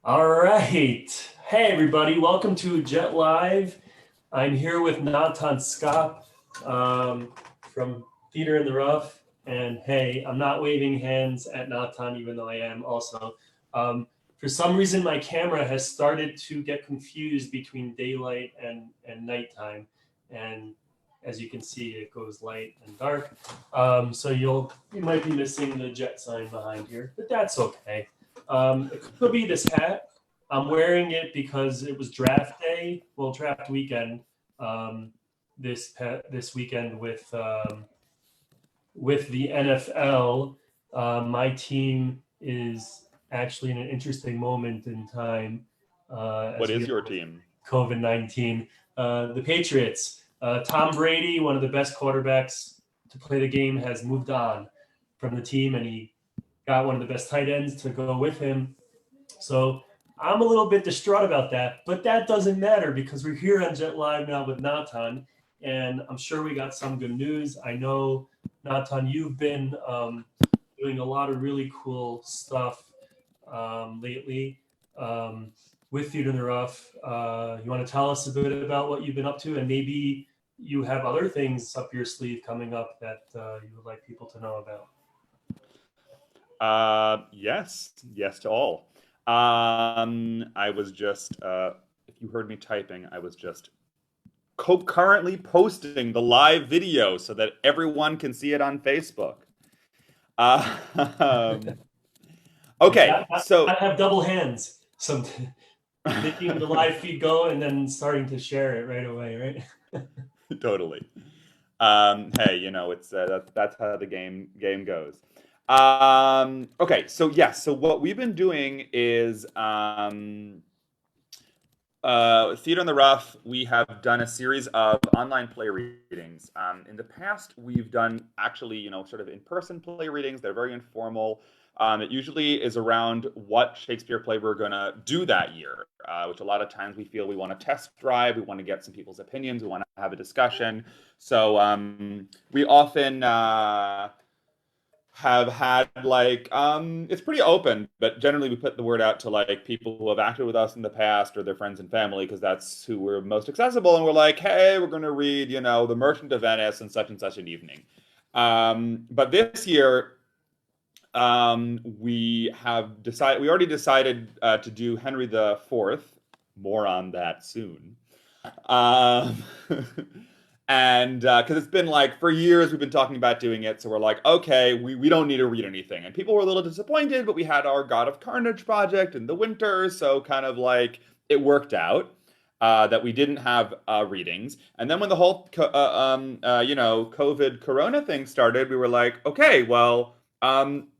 All right. Hey, everybody. Welcome to Jet Live. I'm here with Natan Skop from Theater in the Rough. And hey, I'm not waving hands at Natan, even though I am also. For some reason, my camera has started to get confused between daylight and nighttime. And as you can see, it goes light and dark. So you might be missing the jet sign behind here, but that's okay. It could be this hat. I'm wearing it because it was draft day, well, draft weekend. Um, this weekend with the NFL. My team is actually in an interesting moment in time What as we is have your team? COVID-19. The Patriots. Tom Brady, one of the best quarterbacks to play the game, has moved on from the team, and he got one of the best tight ends to go with him. So I'm a little bit distraught about that, but that doesn't matter because we're here on Jet Live now with Natan, and I'm sure we got some good news. I know, Natan, you've been doing a lot of really cool stuff lately with Theater in the Rough. You want to tell us a bit about what you've been up to, and maybe you have other things up your sleeve coming up that you would like people to know about? Yes to all. I was just, if you heard me typing, I was just currently posting the live video so that everyone can see it on Facebook. Uh, um, You okay, got, so I have double hands. Some making the live feed go and then starting to share it right away, right? totally. Hey, it's that's how the game goes. Okay, so yes, so what we've been doing is Theater in the Rough, we have done a series of online play readings. In the past, we've done actually, sort of in-person play readings. They're very informal. It usually is around what Shakespeare play we're going to do that year, which a lot of times we feel we want to test drive, we want to get some people's opinions, we want to have a discussion. So we often have had it's pretty open, but generally we put the word out to like people who have acted with us in the past or their friends and family because that's who we're most accessible, and we're like, hey, we're going to read The Merchant of Venice and such an evening. But this year we already decided to do Henry the Fourth. More on that soon. um, and because it's been like for years we've been talking about doing it, so we're like, okay, we don't need to read anything. And people were a little disappointed, but we had our God of Carnage project in the winter, so kind of like it worked out that we didn't have readings. And then when the whole COVID Corona thing started, we were like, okay, well,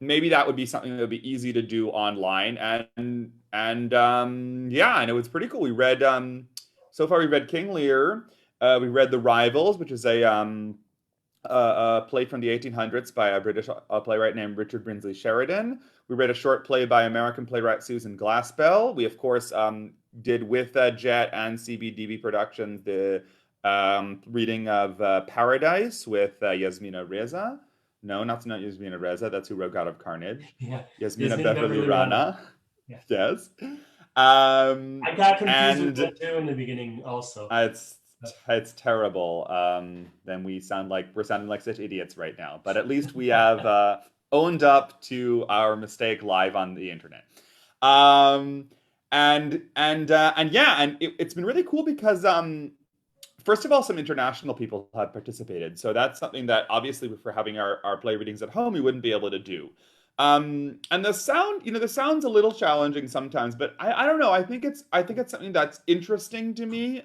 maybe that would be something that would be easy to do online. And yeah, and it was pretty cool. So far we read King Lear. We read The Rivals, which is a play from the 1800s by a British playwright named Richard Brinsley Sheridan. We read a short play by American playwright Susan Glaspell. We, of course, did with Jet and CBDB Productions the reading of Paradise with Yasmina Reza. No, not Yasmina Reza. That's who wrote God of Carnage. Yeah, Yasmina Yasmin Beverly Beverly Rana. Rana. Yeah, Yes. I got confused with And that too in the beginning, also. it's it's terrible. Then we're sounding like such idiots right now. But at least we have owned up to our mistake live on the internet. Um, and yeah, and it's been really cool because first of all, some international people have participated. So that's something that obviously, if we're having our play readings at home, we wouldn't be able to do. And the sound's a little challenging sometimes, but I don't know. I think it's something that's interesting to me,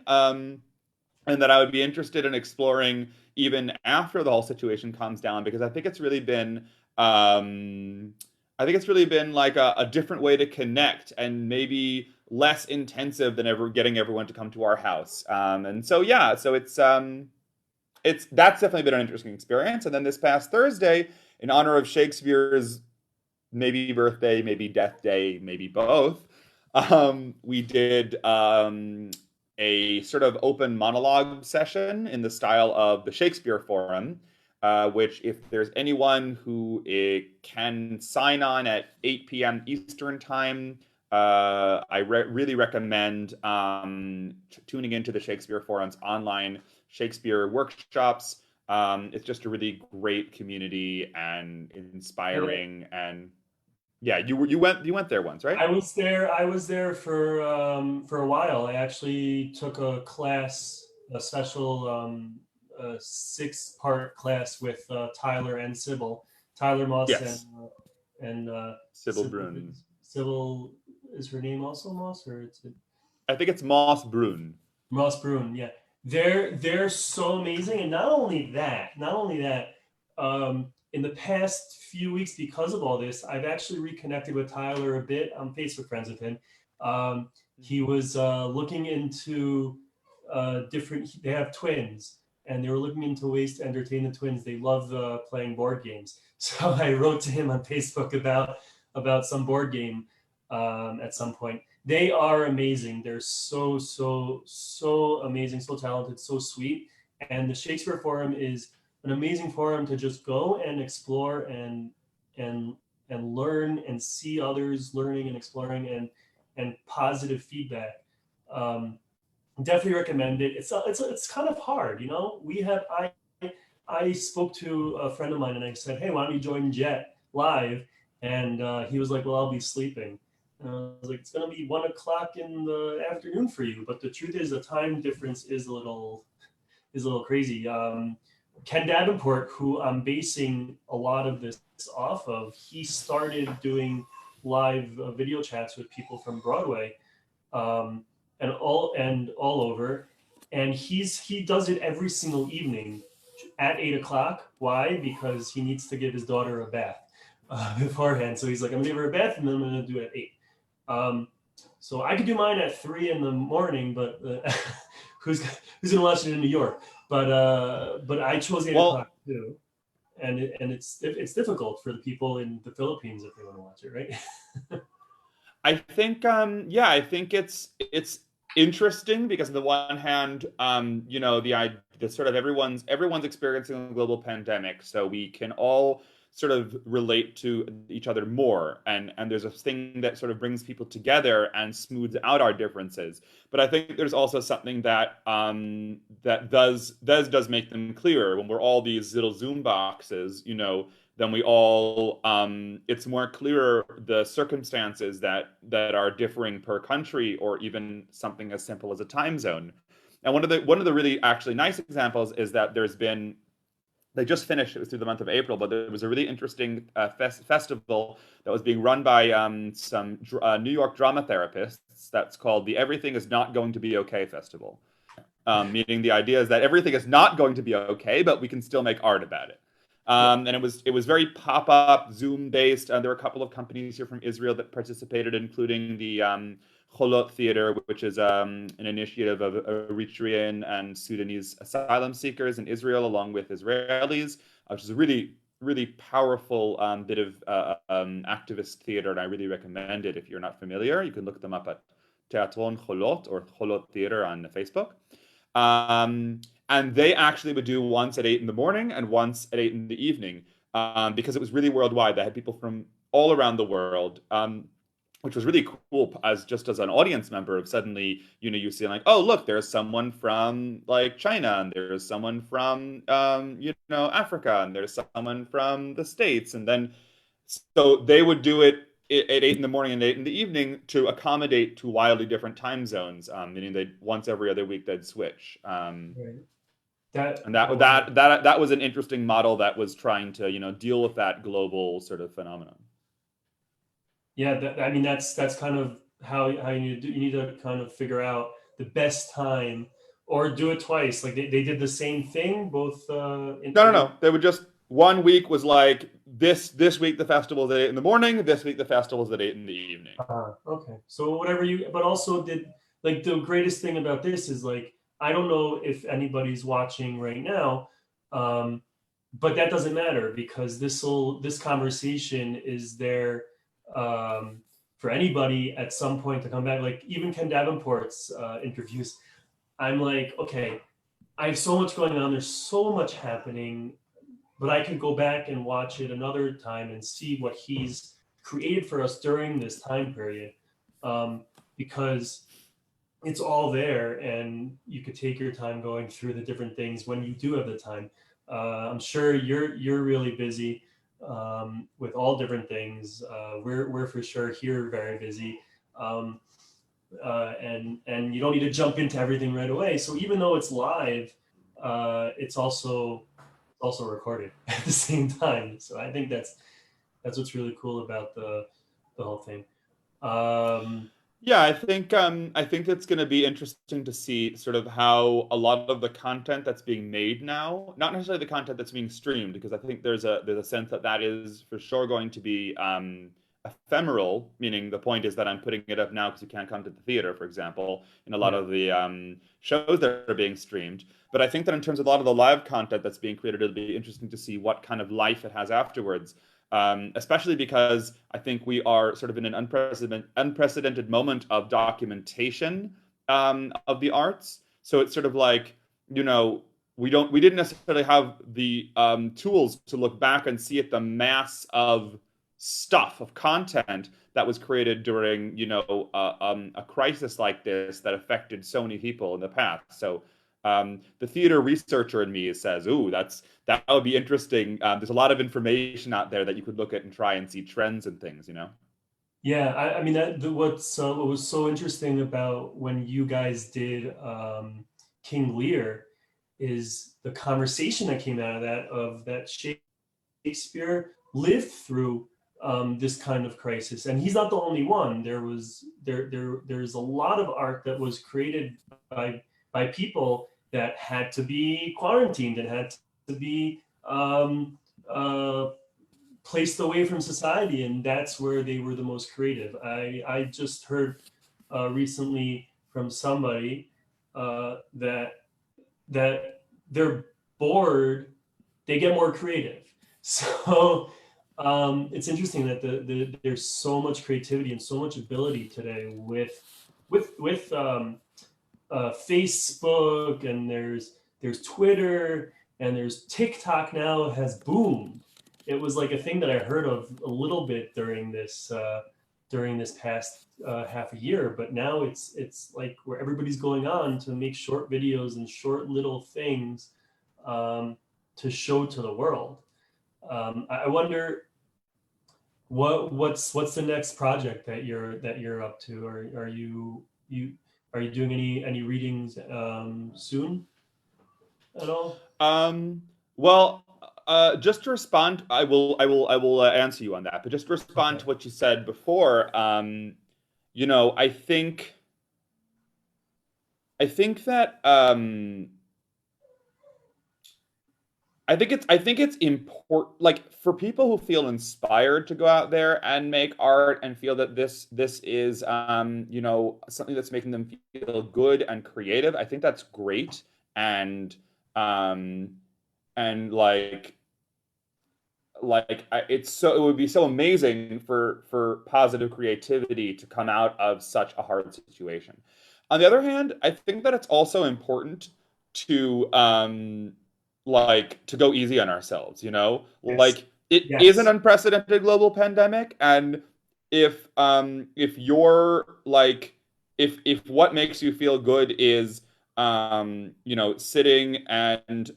and that I would be interested in exploring even after the whole situation calms down, because um, I think it's really been like a different way to connect and maybe less intensive than ever getting everyone to come to our house. And so yeah, so it's that's definitely been an interesting experience. And then this past Thursday, in honor of Shakespeare's maybe birthday, maybe death day, maybe both, we did a sort of open monologue session in the style of the Shakespeare Forum, which, if there's anyone who can sign on at 8 p.m. Eastern Time, really recommend tuning into the Shakespeare Forum's online Shakespeare workshops. It's just a really great community and inspiring. And yeah, you went there once, right? I was there for a while. I actually took a class, a special 6-part class with Tyler and Sybil. Tyler Moss Yes, and Sybil Brun. Sybil is her name also Moss, or it's I think it's Moss Brun. Moss Bruin? Yeah, they're so amazing, and not only that, in the past few weeks, because of all this, I've actually reconnected with Tyler a bit. I'm Facebook friends with him. He was looking into different. They have twins, and they were looking into ways to entertain the twins. They love playing board games, so I wrote to him on Facebook about some board game at some point. They are amazing. They're so amazing, so talented, so sweet. And the Shakespeare Forum is an amazing forum to just go and explore and and learn and see others learning and exploring and positive feedback. Um, Definitely recommend it. It's kind of hard, you know. I spoke to a friend of mine and I said, "Hey, why don't you join Jet live?" And he was like, "Well, I'll be sleeping." And I was like, "It's gonna be 1 o'clock in the afternoon for you." But the truth is, the time difference is a little crazy. Ken Davenport, who I'm basing a lot of this off of, he started doing live video chats with people from Broadway, um, and all over, and he does it every single evening at 8 o'clock. Why? Because he needs to give his daughter a bath beforehand. So he's like, I'm gonna give her a bath, and then I'm gonna do it at 8. Um, so I could do mine at 3 in the morning, but who's gonna watch it in New York? But I chose eight Well, o'clock too, and it's difficult for the people in the Philippines if they want to watch it, right? I think yeah, I think it's interesting because on the one hand, the sort of everyone's experiencing a global pandemic, so we can all sort of relate to each other more, and there's a thing that sort of brings people together and smooths out our differences. But I think there's also something that does make them clearer when we're all these little Zoom boxes, then we all it's more clear the circumstances that are differing per country, or even something as simple as a time zone. And one of the really actually nice examples is that they just finished, it was through the month of April, but there was a really interesting festival that was being run by some New York drama therapists, that's called the Everything Is Not Going to Be Okay Festival. Meaning the idea is that everything is not going to be okay, but we can still make art about it. Yeah. And it was very pop-up, Zoom-based. There were a couple of companies here from Israel that participated, including the Cholot Theater, which is an initiative of Eritrean and Sudanese asylum seekers in Israel, along with Israelis, which is a really, really powerful bit of activist theater, and I really recommend it. If you're not familiar, you can look them up at Teatron Cholot or Cholot Theater on Facebook. And they actually would do once at 8 in the morning and once at 8 in the evening, because it was really worldwide. They had people from all around the world, which was really cool as just as an audience member of suddenly, you see like, oh, look, there's someone from like China, and there's someone from, Africa, and there's someone from the States. And then, so they would do it at 8 in the morning and 8 in the evening to accommodate to wildly different time zones, meaning they once every other week they'd switch. Right. That And that oh wow. that that that was an interesting model that was trying to, deal with that global sort of phenomenon. Yeah, I mean that's kind of how you need to do. You need to kind of figure out the best time, or do it twice. Like they did the same thing both No, no, in no. They would just one week was like this week the festival's at 8 in the morning. This week the festival's at 8 in the evening. Okay. So whatever you, but also did, like, the greatest thing about this is, like, I don't know if anybody's watching right now, um, but that doesn't matter because this conversation is there um, for anybody at some point to come back. Like even Ken Davenport's interviews, I'm like, okay, I have so much going on. There's so much happening, but I could go back and watch it another time and see what he's created for us during this time period. because it's all there, and you could take your time going through the different things when you do have the time. I'm sure you're really busy with all different things. We're for sure here very busy, um, and you don't need to jump into everything right away. So even though it's live, it's also recorded at the same time. So I think that's what's really cool about the whole thing. Um, Yeah, I think it's going to be interesting to see sort of how a lot of the content that's being made now, not necessarily the content that's being streamed, because I think there's a sense that that is for sure going to be ephemeral, meaning the point is that I'm putting it up now because you can't come to the theater, for example, in a lot yeah, of the shows that are being streamed. But I think that in terms of a lot of the live content that's being created, it'll be interesting to see what kind of life it has afterwards. Especially because I think we are sort of in an unprecedented moment of documentation of the arts. So it's sort of like, you know, we didn't necessarily have the tools to look back and see at the mass of stuff of content that was created during, you know, a crisis like this that affected so many people in the past. So the theater researcher in me says, "Ooh, that would be interesting." There's a lot of information out there that you could look at and try and see trends and things, you know? yeah. I mean what was so interesting about when you guys did King Lear is the conversation that came out of that Shakespeare lived through this kind of crisis, and he's not the only one. There's a lot of art that was created by people that had to be quarantined and had to be uh, placed away from society, and that's where they were the most creative. I just heard recently from somebody that they're bored, they get more creative. So it's interesting that there's so much creativity and so much ability today with Facebook, and there's Twitter, and there's TikTok now has boomed. It was like a thing that I heard of a little bit during this past half a year, but now it's like where everybody's going on to make short videos and short little things um, to show to the world. I wonder what's the next project that you're up to, or are you doing any readings soon at all? Um, well, just to respond, I will answer you on that. But just to respond Okay. to what you said before, you know, I think that I think it's important, like for people who feel inspired to go out there and make art and feel that this is you know, something that's making them feel good and creative. I think that's great, and um and it's so, it would be so amazing for positive creativity to come out of such a hard situation. On the other hand, I think that it's also important to to go easy on ourselves, you know? Yes. Like it is an Yes. unprecedented global pandemic, and if you're like if what makes you feel good is you know, sitting and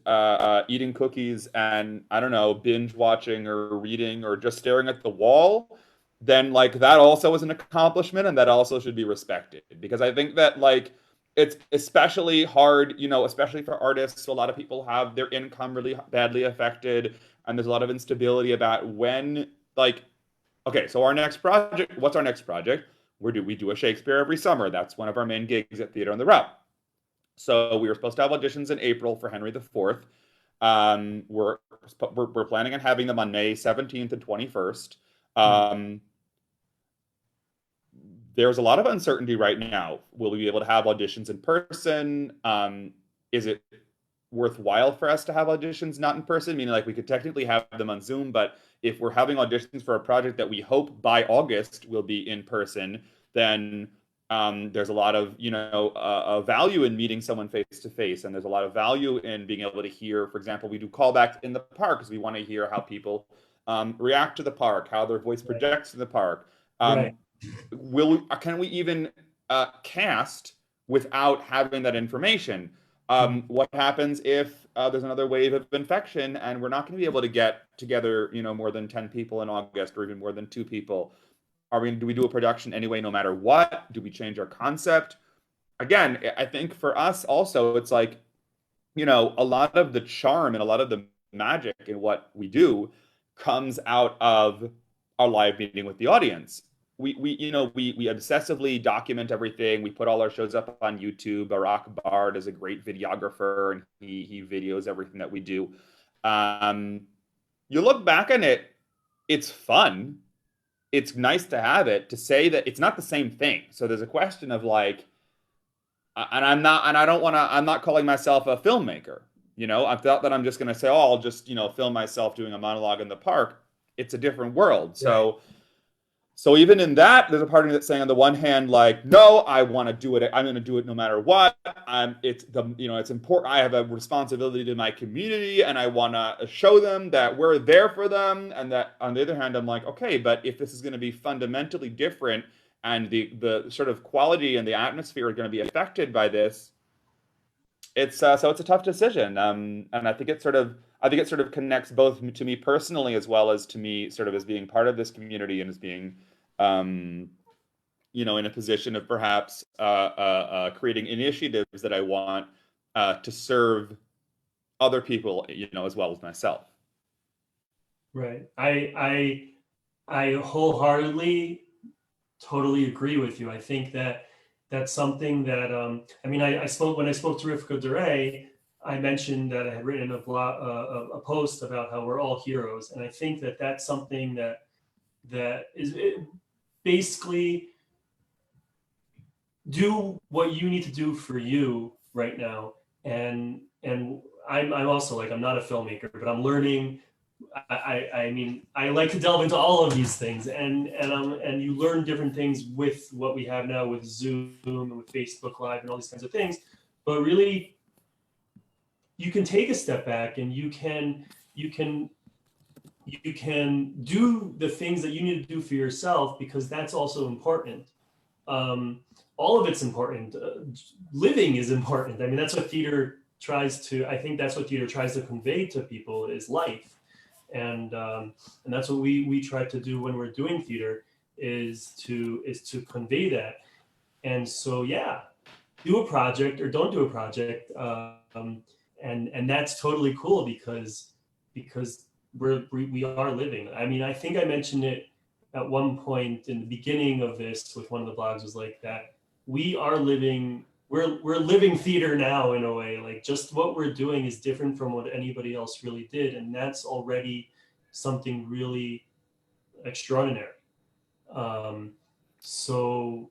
eating cookies and I don't know, binge watching or reading or just staring at the wall, then like that also is an accomplishment and that also should be respected. Because I think that like it's especially hard, you know, especially for artists. So a lot of people have their income really badly affected, and there's a lot of instability about when like okay, so our next project, what's our next project? We do a Shakespeare every summer. That's one of our main gigs at Theater on the Route. So we were supposed to have auditions in April for Henry IV. We're planning on having them on May 17th and 21st. Hmm. Um, there's a lot of uncertainty right now. Will we be able to have auditions in person? Is it worthwhile for us to have auditions not in person? Meaning, like, we could technically have them on Zoom, but if we're having auditions for a project that we hope by August will be in person, then there's a lot of, you know, value in meeting someone face to face, and there's a lot of value in being able to hear. For example, we do callbacks in the park because we want to hear how people react to the park, how their voice Right. projects in the park. Um, Right. can we even cast without having that information? Mm. What happens if there's another wave of infection and we're not going to be able to get together, more than 10 people in August or even more than 2 people? Do we do a production anyway, no matter what? Do we change our concept? Again, I think for us also, it's like, a lot of the charm and a lot of the magic in what we do comes out of our live meeting with the audience. We obsessively document everything. We put all our shows up on YouTube. Barack Bard is a great videographer, and he videos everything that we do. Um, you look back on it, it's fun. It's nice to have it. To say that it's not the same thing. So there's a question of like, and I don't want to, I'm not calling myself a filmmaker. I thought that I'm just going to say, oh, I'll just, film myself doing a monologue in the park. It's a different world. Right. So even in that, there's a part of me that's saying, on the one hand, like, no, I want to do it. I'm going to do it no matter what. It's important. I have a responsibility to my community, and I want to show them that we're there for them. And that, on the other hand, I'm like, okay, but if this is going to be fundamentally different, and the sort of quality and the atmosphere are going to be affected by this, it's a tough decision. And I think it sort of connects both to me personally, as well as to me sort of as being part of this community, and as being um, in a position of perhaps creating initiatives that I want to serve other people, as well as myself. Right. I wholeheartedly totally agree with you. I think that that's something that I mean, I spoke when I spoke to Rivka Duray. I mentioned that I had written a post about how we're all heroes, and I think that that's something that is basically do what you need to do for you right now. And I'm also like, I'm not a filmmaker, but I'm learning. I mean, I like to delve into all of these things, and you learn different things with what we have now with Zoom and with Facebook Live and all these kinds of things. But really, you can take a step back, and you can do the things that you need to do for yourself, because that's also important. um, all of it's important. Living is important. I mean, that's what theater tries to. I think that's what theater tries to convey to people is life, and that's what we try to do when we're doing theater is to convey that. And so yeah, do a project or don't do a project, and that's totally cool because we are living. I mean, I think I mentioned it at one point in the beginning of this with one of the blogs, was like that we are living, we're living theater now in a way. Like, just what we're doing is different from what anybody else really did, and that's already something really extraordinary. um, so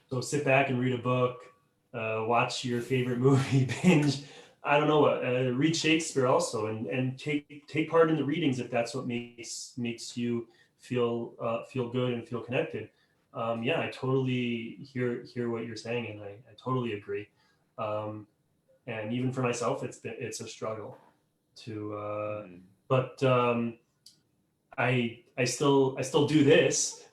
so sit back and read a book, watch your favorite movie, binge. I don't know what. Read Shakespeare also, and take part in the readings if that's what makes you feel good and feel connected. Yeah, I totally hear what you're saying, and I totally agree. Um, and even for myself, it's a struggle to, Mhm. but I still do this,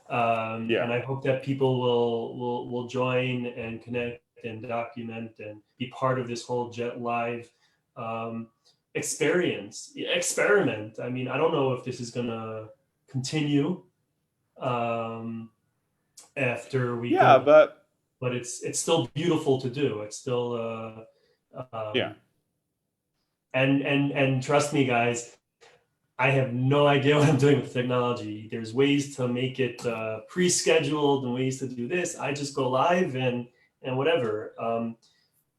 Yeah. and I hope that people will join and connect and document and be part of this whole Jet Live um, experiment. I mean, I don't know if this is gonna continue um, after we Yeah, go, but but it's still beautiful to do. It's still yeah. and trust me, guys, I have no idea what I'm doing with technology. There's ways to make it pre-scheduled and ways to do this. I just go live and whatever,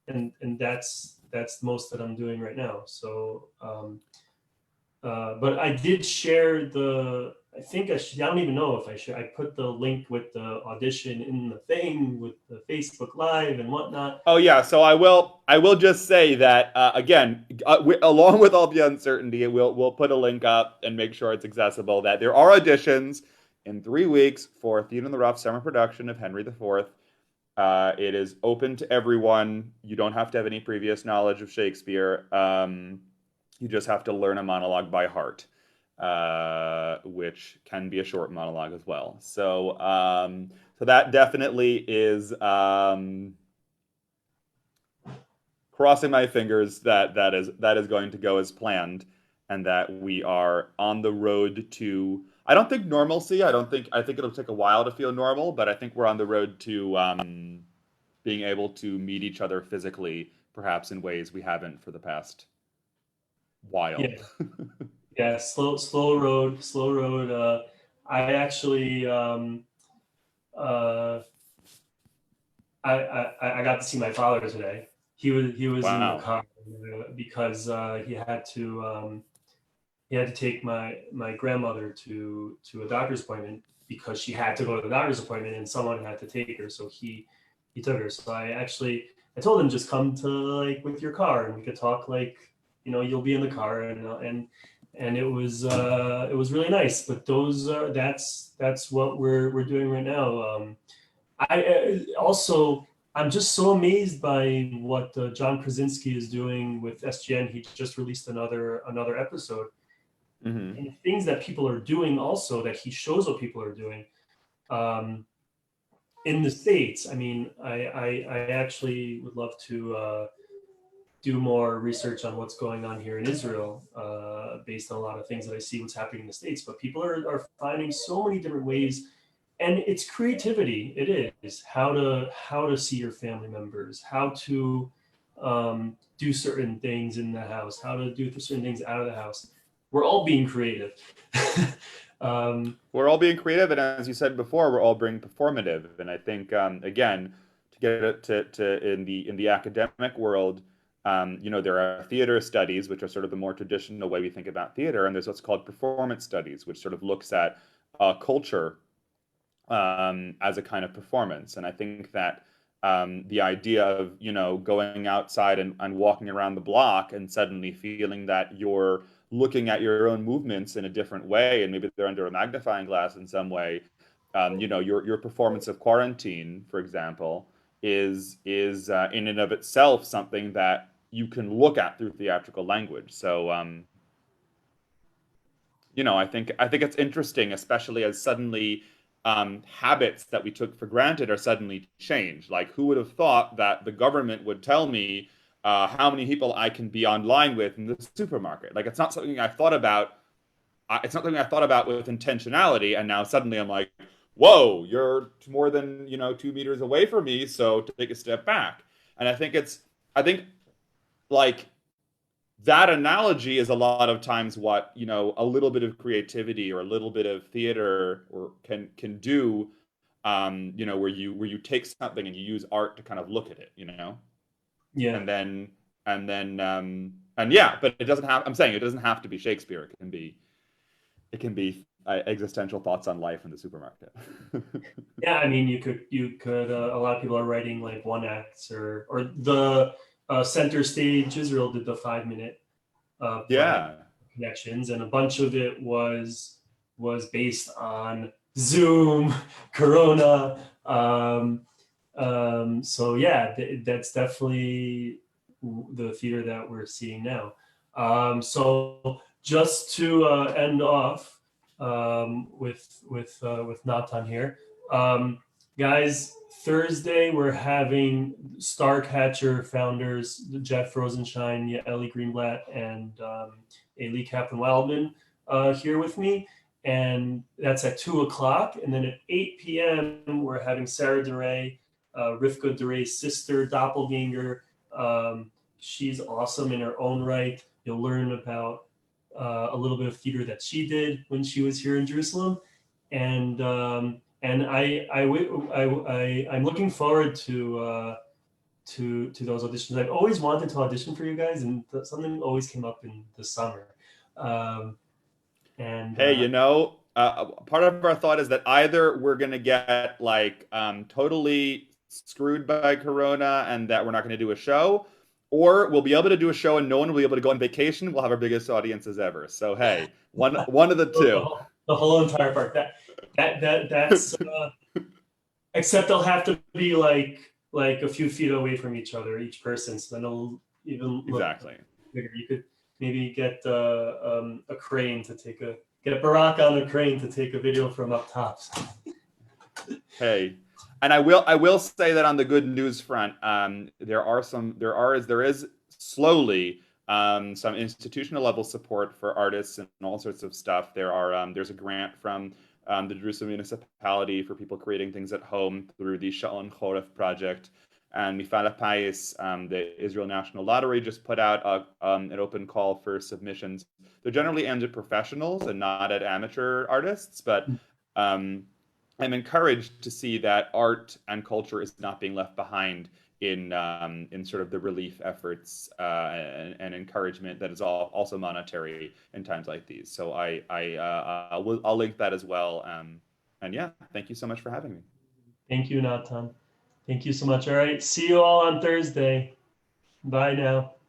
and that's most that I'm doing right now. So, but I did share the. I think I don't even know if I should. I put the link with the audition in the thing with the Facebook Live and whatnot. Oh yeah, so I will just say that again, along with all the uncertainty, we'll put a link up and make sure it's accessible. That there are auditions in 3 weeks for Theater in the Rough summer production of Henry IV. It is open to everyone. You don't have to have any previous knowledge of Shakespeare. You just have to learn a monologue by heart. which can be a short monologue as well. So that definitely is crossing my fingers that that is going to go as planned, and that we are on the road to. I don't think normalcy. I think it'll take a while to feel normal, but I think we're on the road to being able to meet each other physically, perhaps in ways we haven't for the past while. Yeah, yeah. Slow road, slow road. I actually uh, I got to see my father today. He was in the Wow. car because he had to take my grandmother to a doctor's appointment because she had to go to the doctor's appointment and someone had to take her. So he took her. So I told him just come to like with your car and we could talk like you'll be in the car and it was really nice. But that's what we're doing right now. I also I'm just so amazed by what John Krasinski is doing with SGN. He just released another episode Hmm. and things that people are doing also that he shows what people are doing um, in the states. I mean, I actually would love to do more research on what's going on here in Israel based on a lot of things that I see what's happening in the states. But people are finding so many different ways, and it's creativity. It is how to see your family members, how to do certain things in the house, how to do certain things out of the house. We're all being creative. um, We're all being creative, and as you said before, we're all being performative. And I think again, to get it to in the academic world, there are theater studies, which are sort of the more traditional way we think about theater, and there's what's called performance studies, which sort of looks at culture as a kind of performance. And I think that the idea of going outside and walking around the block and suddenly feeling that you're looking at your own movements in a different way, and maybe they're under a magnifying glass in some way. Your performance of Quarantine, for example, is in and of itself something that you can look at through theatrical language. So I think it's interesting, especially as suddenly habits that we took for granted are suddenly changed. Like, who would have thought that the government would tell me how many people I can be online with in the supermarket? Like, it's not something I thought about. It's not something I thought about with intentionality, and now suddenly I'm like, "Whoa, you're more than 2 meters away from me, so take a step back." And I think like that analogy is a lot of times what a little bit of creativity or a little bit of theater or can do, where you take something and you use art to kind of look at it, yeah, and then and yeah, but it doesn't have I'm saying it doesn't have to be Shakespeare. It can be existential thoughts on life in the supermarket. yeah. I mean, you could. A lot of people are writing like one acts or the Center Stage Israel did the 5 minute play Yeah. connections, and a bunch of it was based on Zoom, Corona. So yeah, that's definitely the theater that we're seeing now. So just to end off with Natan here, um, guys. Thursday, we're having Starcatcher founders Jeff Rosenshine, Ellie Greenblatt, and Ailey Kaplan Wildman here with me. And that's at 2 o'clock. And then at 8 p.m., we're having Sarah DeRay, Rivka DeRay's sister, doppelganger. She's awesome in her own right. You'll learn about a little bit of theater that she did when she was here in Jerusalem. And I'm looking forward to those auditions. I've always wanted to audition for you guys, and something always came up in the summer. Um, and Hey, part of our thought is that either we're going to get like totally screwed by Corona and that we're not going to do a show, or we'll be able to do a show and no one will be able to go on vacation. We'll have our biggest audiences ever. So hey, one of the two. the whole entire park. That's except they'll have to be like a few feet away from each other, each person, so then it'll even look Exactly. bigger. You could maybe get a crane to take a Get Barack on the crane to take a video from up top. Hey, and I will say that on the good news front, there is slowly some institutional level support for artists and all sorts of stuff. There's a grant from the Jerusalem municipality for people creating things at home through the Sha'on Choref project. And Mifal Pais, the Israel National Lottery, just put out an open call for submissions. They're generally aimed at professionals and not at amateur artists, but um, I'm encouraged to see that art and culture is not being left behind in sort of the relief efforts and encouragement that is also monetary in times like these. So I'll link that as well. And yeah, thank you so much for having me. Thank you, Natan. Thank you so much. All right. See you all on Thursday. Bye now.